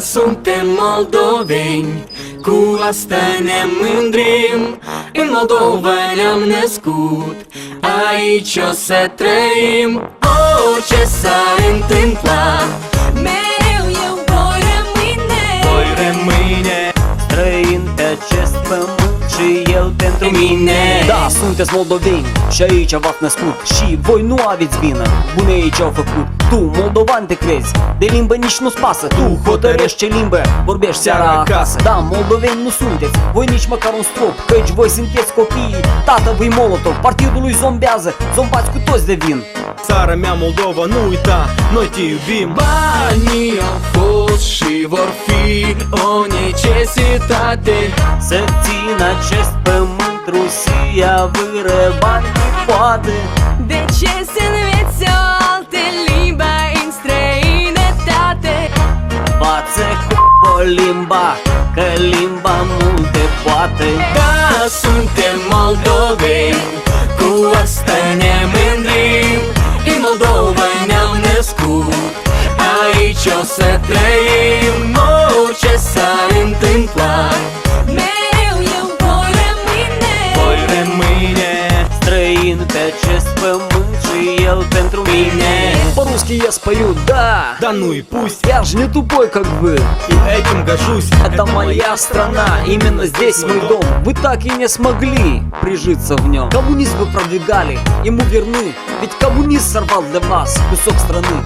suntem moldoveni, cu asta ne mândrim. În Moldova ne-am născut, aici o să trăim. Orice s-ar întâmpla, mereu eu voi rămâne. Voi rămâne străin pe acest pământ și el pentru mine. Da, sunteți moldoveni și aici v-ați născut și voi nu aveți vină, bunei ce au făcut. Tu, moldovan, te crezi, de limbă nici nu-ți pasă. Tu hotărăști ce limbă vorbești seara acasă. Da, moldoveni nu sunteți, voi nici măcar un strop, căci voi sunteți copiii tatălui Molotov. Partidul lui zombează, zombați cu toți de vin. Țara mea Moldova, nu uita, noi te iubim. banii au fost și vor fi o necesitate. Să țin acest pământ, Rusia vâră bani poate. De ce să înveți o altă limbă în străinătate? Față cu o limba, că limba multe poate. Da, suntem moldoveni, cu asta ne mândrim. În Moldova ne-am născut, aici o să trăim. Orice s-ar întâmpla, Mereu eu voi rămâne. Voi rămâne străin pe acest pământ și el pentru mine. По-русски я спою, да, Dar nu-i pусть, я же не тупой, как вы. и этим горжусь. Это моя страна, именно здесь мой дом. Вы так и не смогли прижиться в нем. Коммунизм вы продвигали, ему верны, ведь коммунист сорвал для вас кусок страны.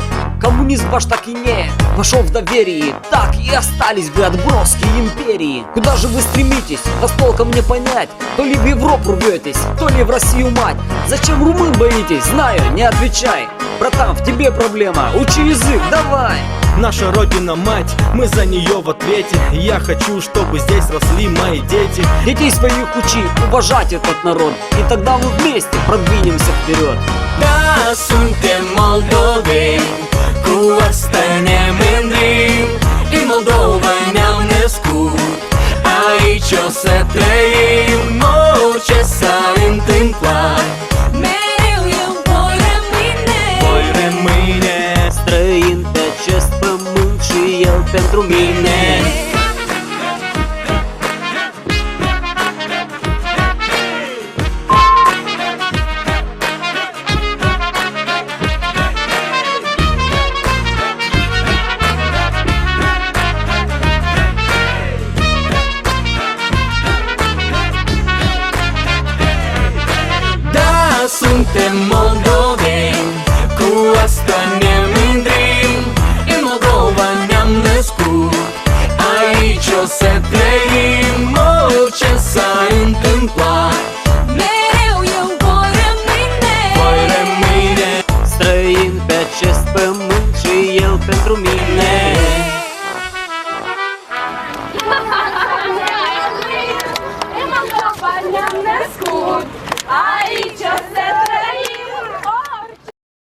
Коммунизм ваш так и не вошел в доверие, так и остались вы отброски империи. Куда же вы стремитесь, вас толком не понять. То ли в Европу рветесь, то ли в Россию мать. Зачем румын боитесь, знаю, не отвечай. Братан, в тебе проблема, учи язык, давай. Наша родина мать, мы за нее в ответе. Я хочу, чтобы здесь росли мои дети. Детей своих учи уважать этот народ, и тогда мы вместе продвинемся вперед. da, suntem moldoveni, cu asta ne mândrim. În Moldova ne-am născut, aici o să trăim. Orice s-ar întâmpla, Mereu eu voi rămâne. Voi rămâne străin pe acest pământ și el pentru mine. da, suntem moldoveni, cu asta ne mândrim. În Moldova ne-am născut, aici o să trăim. Orice s-ar întâmpla, Mereu eu voi rămâne. voi rămâne Străin pe acest pământ și el pentru mine.